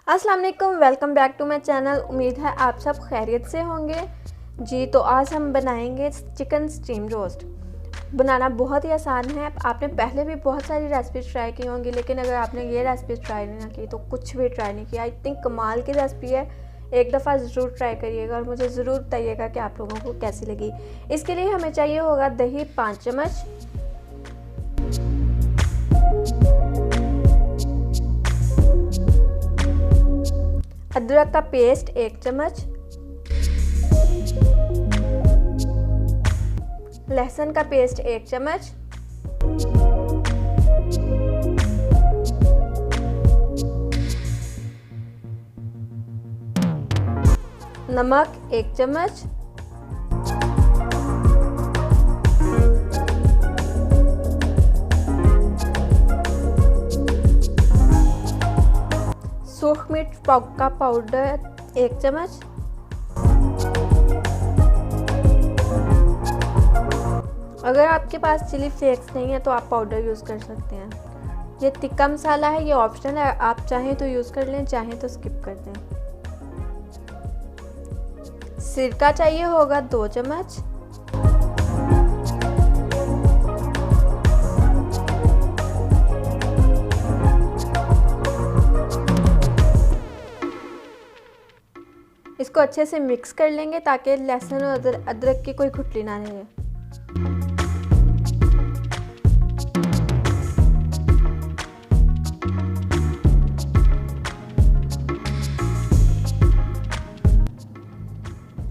अस्सलाम वालेकुम, welcome back to my channel. उम्मीद है आप सब खैरियत से होंगे जी। तो आज हम बनाएंगे चिकन स्टीम रोस्ट। बनाना बहुत ही आसान है। आपने पहले भी बहुत सारी रेसिपीज ट्राई की होंगी, लेकिन अगर आपने ये रेसिपी ट्राई नहीं की तो कुछ भी ट्राई नहीं किया। आई थिंक कमाल की रेसिपी है, एक दफ़ा ज़रूर ट्राई करिएगा और मुझे ज़रूर बताइएगा कि आप लोगों को कैसी लगी। इसके लिए हमें चाहिए होगा दही 5 चम्मच, अदरक का पेस्ट 1 चम्मच, लहसुन का पेस्ट 1 चम्मच, नमक 1 चम्मच, सूख मिर्च का पाउडर 1 चम्मच, अगर आपके पास चिली फ्लेक्स नहीं है तो आप पाउडर यूज़ कर सकते हैं। ये तिक्का मसाला है, ये ऑप्शनल है, आप चाहें तो यूज़ कर लें, चाहें तो स्किप कर दें। सिरका चाहिए होगा 2 चम्मच, इसको अच्छे से मिक्स कर लेंगे ताकि लहसुन और अदरक की कोई गुठली ना रहे।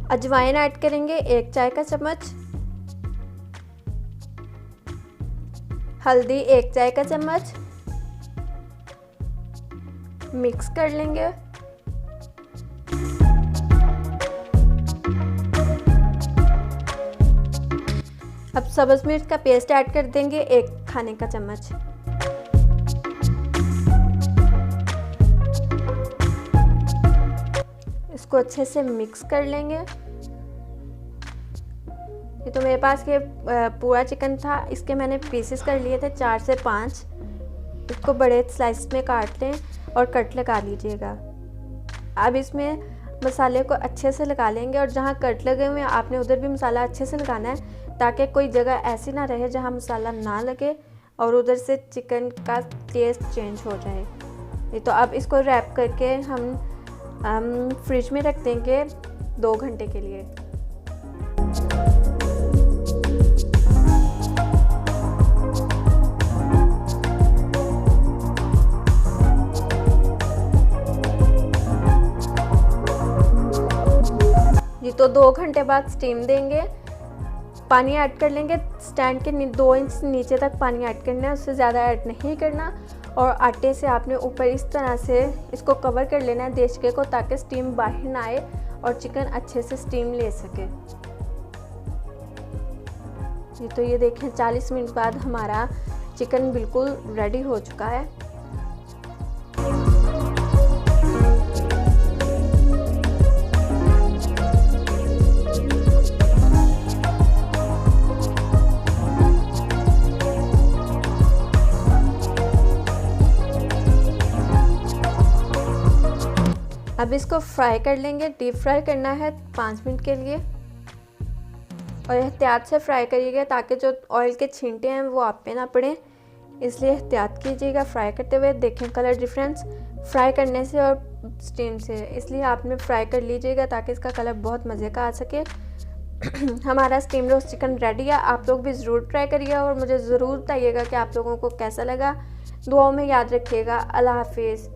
अजवाइन ऐड करेंगे 1 चाय का चम्मच, हल्दी 1 चाय का चम्मच, मिक्स कर लेंगे। अब सब्ज़ मिर्च का पेस्ट ऐड कर देंगे 1 खाने का चम्मच। इसको अच्छे से मिक्स कर लेंगे। ये तो मेरे पास ये पूरा चिकन था, इसके मैंने पीसेस कर लिए थे 4 से 5। इसको बड़े स्लाइस में काट लें और कट लगा लीजिएगा। अब इसमें मसाले को अच्छे से लगा लेंगे और जहाँ कट लगे हुए हैं आपने उधर भी मसाला अच्छे से लगाना है ताकि कोई जगह ऐसी ना रहे जहाँ मसाला ना लगे और उधर से चिकन का टेस्ट चेंज हो जाए। ये तो अब इसको रैप करके हम फ्रिज में रख देंगे 2 घंटे के लिए। ये तो 2 घंटे बाद स्टीम देंगे। पानी ऐड कर लेंगे, स्टैंड के 2 इंच नीचे तक पानी ऐड करना है, उससे ज़्यादा ऐड नहीं करना। और आटे से आपने ऊपर इस तरह से इसको कवर कर लेना है देचके को, ताकि स्टीम बाहर ना आए और चिकन अच्छे से स्टीम ले सके। ये देखें 40 मिनट बाद हमारा चिकन बिल्कुल रेडी हो चुका है। अब इसको फ्राई कर लेंगे। डीप फ्राई करना है 5 मिनट के लिए और एहतियात से फ्राई करिएगा ताकि जो ऑयल के छींटे हैं वो आप पे ना पड़े, इसलिए एहतियात कीजिएगा फ्राई करते हुए। देखें कलर डिफरेंस फ्राई करने से और स्टीम से, इसलिए आपने फ्राई कर लीजिएगा ताकि इसका कलर बहुत मज़े का आ सके। हमारा स्टीम रोस्ट चिकन रेडी है। आप लोग भी ज़रूर ट्राई करिएगा और मुझे ज़रूर बताइएगा कि आप लोगों को कैसा लगा। दुआओं में याद रखिएगा। अल्लाह हाफिज़।